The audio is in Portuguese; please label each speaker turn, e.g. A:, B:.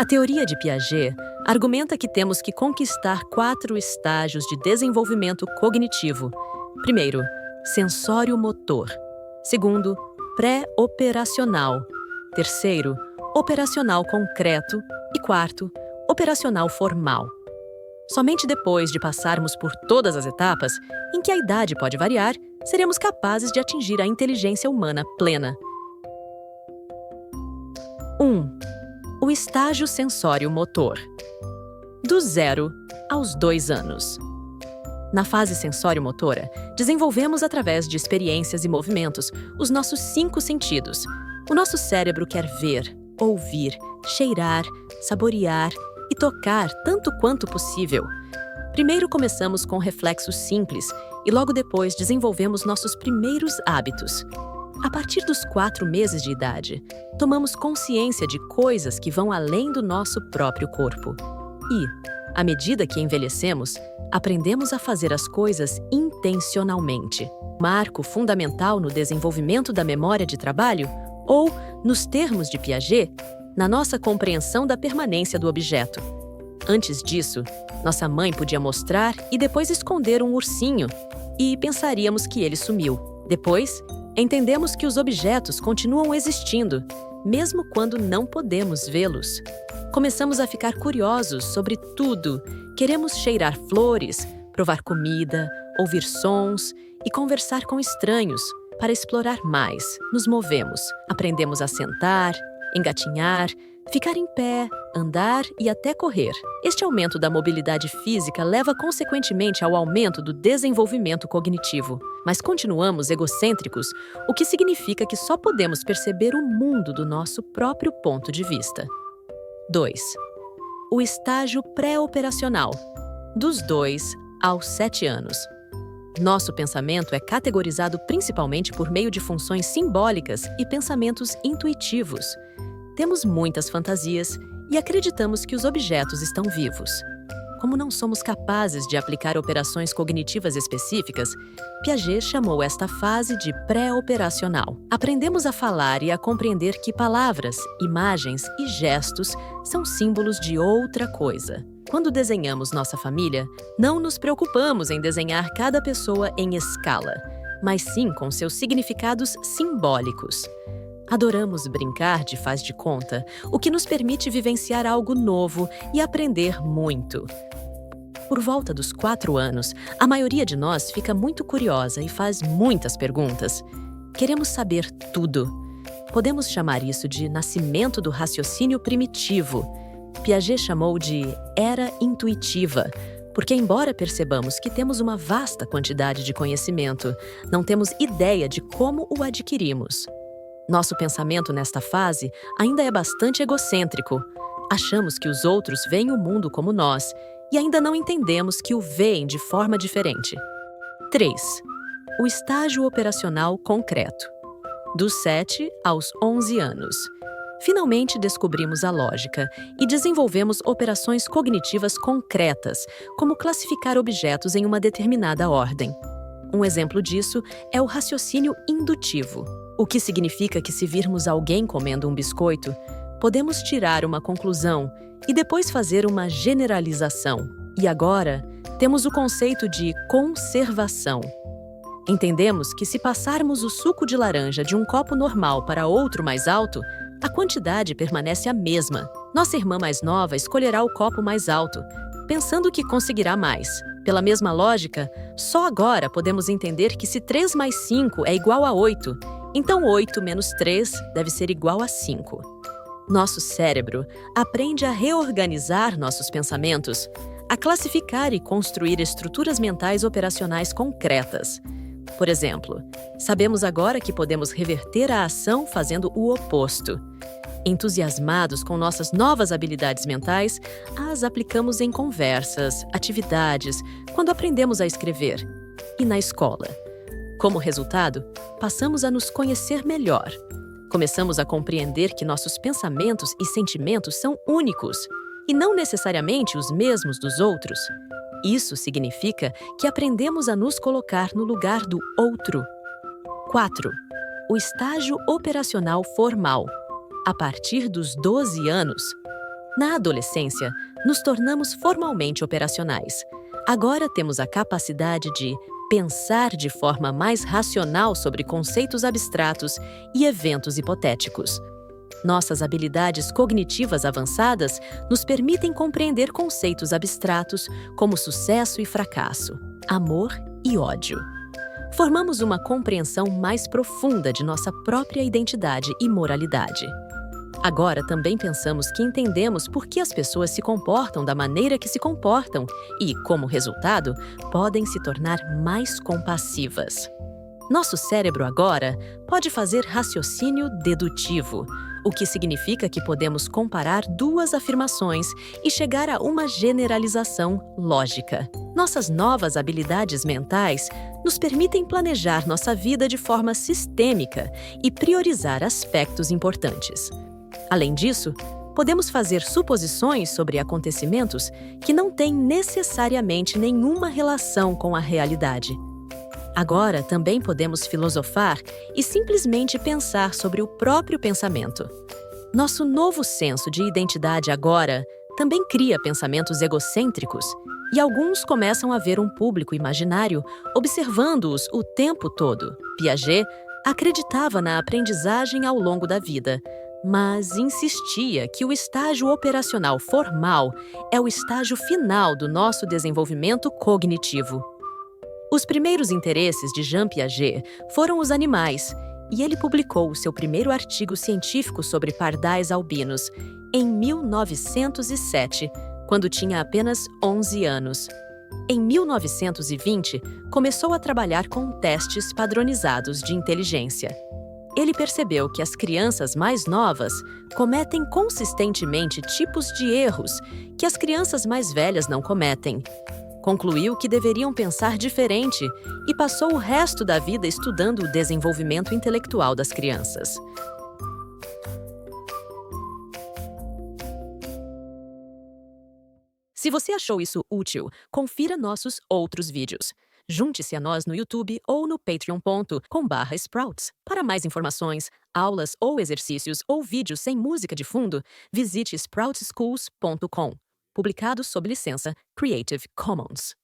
A: A teoria de Piaget argumenta que temos que conquistar 4 estágios de desenvolvimento cognitivo. Primeiro, sensório-motor. Segundo, pré-operacional. Terceiro, operacional concreto. E quarto, operacional formal. Somente depois de passarmos por todas as etapas, em que a idade pode variar, seremos capazes de atingir a inteligência humana plena. 1. O estágio sensório-motor. Do 0 aos 2 anos. Na fase sensório-motora, desenvolvemos através de experiências e movimentos os nossos 5 sentidos. O nosso cérebro quer ver, ouvir, cheirar, saborear e tocar tanto quanto possível. Primeiro começamos com reflexos simples e logo depois desenvolvemos nossos primeiros hábitos. A partir dos 4 meses de idade, tomamos consciência de coisas que vão além do nosso próprio corpo. E, à medida que envelhecemos, aprendemos a fazer as coisas intencionalmente. Marco fundamental no desenvolvimento da memória de trabalho ou, nos termos de Piaget, na nossa compreensão da permanência do objeto. Antes disso, nossa mãe podia mostrar e depois esconder um ursinho e pensaríamos que ele sumiu. Depois, entendemos que os objetos continuam existindo, mesmo quando não podemos vê-los. Começamos a ficar curiosos sobre tudo. Queremos cheirar flores, provar comida, ouvir sons e conversar com estranhos. Para explorar mais, nos movemos. Aprendemos a sentar, engatinhar, ficar em pé, andar e até correr. Este aumento da mobilidade física leva consequentemente ao aumento do desenvolvimento cognitivo. Mas continuamos egocêntricos, o que significa que só podemos perceber o mundo do nosso próprio ponto de vista. 2. O estágio pré-operacional. Dos 2 aos 7 anos. Nosso pensamento é categorizado principalmente por meio de funções simbólicas e pensamentos intuitivos. Temos muitas fantasias e acreditamos que os objetos estão vivos. Como não somos capazes de aplicar operações cognitivas específicas, Piaget chamou esta fase de pré-operacional. Aprendemos a falar e a compreender que palavras, imagens e gestos são símbolos de outra coisa. Quando desenhamos nossa família, não nos preocupamos em desenhar cada pessoa em escala, mas sim com seus significados simbólicos. Adoramos brincar de faz de conta, o que nos permite vivenciar algo novo e aprender muito. Por volta dos 4 anos, a maioria de nós fica muito curiosa e faz muitas perguntas. Queremos saber tudo. Podemos chamar isso de nascimento do raciocínio primitivo. Piaget chamou de era intuitiva, porque embora percebamos que temos uma vasta quantidade de conhecimento, não temos ideia de como o adquirimos. Nosso pensamento nesta fase ainda é bastante egocêntrico. Achamos que os outros veem o mundo como nós e ainda não entendemos que o veem de forma diferente. 3. O estágio operacional concreto. Dos 7 aos 11 anos. Finalmente descobrimos a lógica e desenvolvemos operações cognitivas concretas, como classificar objetos em uma determinada ordem. Um exemplo disso é o raciocínio indutivo, o que significa que se virmos alguém comendo um biscoito, podemos tirar uma conclusão e depois fazer uma generalização. E agora, temos o conceito de conservação. Entendemos que se passarmos o suco de laranja de um copo normal para outro mais alto, a quantidade permanece a mesma. Nossa irmã mais nova escolherá o copo mais alto, pensando que conseguirá mais. Pela mesma lógica, só agora podemos entender que se 3 mais 5 é igual a 8, então 8 menos 3 deve ser igual a 5. Nosso cérebro aprende a reorganizar nossos pensamentos, a classificar e construir estruturas mentais operacionais concretas. Por exemplo, sabemos agora que podemos reverter a ação fazendo o oposto. Entusiasmados com nossas novas habilidades mentais, as aplicamos em conversas, atividades, quando aprendemos a escrever e na escola. Como resultado, passamos a nos conhecer melhor. Começamos a compreender que nossos pensamentos e sentimentos são únicos e não necessariamente os mesmos dos outros. Isso significa que aprendemos a nos colocar no lugar do outro. 4. O estágio operacional formal. A partir dos 12 anos. Na adolescência, nos tornamos formalmente operacionais. Agora temos a capacidade de pensar de forma mais racional sobre conceitos abstratos e eventos hipotéticos. Nossas habilidades cognitivas avançadas nos permitem compreender conceitos abstratos como sucesso e fracasso, amor e ódio. Formamos uma compreensão mais profunda de nossa própria identidade e moralidade. Agora também pensamos que entendemos por que as pessoas se comportam da maneira que se comportam e, como resultado, podem se tornar mais compassivas. Nosso cérebro agora pode fazer raciocínio dedutivo, o que significa que podemos comparar duas afirmações e chegar a uma generalização lógica. Nossas novas habilidades mentais nos permitem planejar nossa vida de forma sistêmica e priorizar aspectos importantes. Além disso, podemos fazer suposições sobre acontecimentos que não têm necessariamente nenhuma relação com a realidade. Agora também podemos filosofar e simplesmente pensar sobre o próprio pensamento. Nosso novo senso de identidade agora também cria pensamentos egocêntricos, e alguns começam a ver um público imaginário observando-os o tempo todo. Piaget acreditava na aprendizagem ao longo da vida, mas insistia que o estágio operacional formal é o estágio final do nosso desenvolvimento cognitivo. Os primeiros interesses de Jean Piaget foram os animais, e ele publicou seu primeiro artigo científico sobre pardais albinos em 1907, quando tinha apenas 11 anos. Em 1920, começou a trabalhar com testes padronizados de inteligência. Ele percebeu que as crianças mais novas cometem consistentemente tipos de erros que as crianças mais velhas não cometem. Concluiu que deveriam pensar diferente e passou o resto da vida estudando o desenvolvimento intelectual das crianças. Se você achou isso útil, confira nossos outros vídeos. Junte-se a nós no YouTube ou no patreon.com/sprouts. Para mais informações, aulas ou exercícios ou vídeos sem música de fundo, visite sproutsschools.com. Publicado sob licença Creative Commons.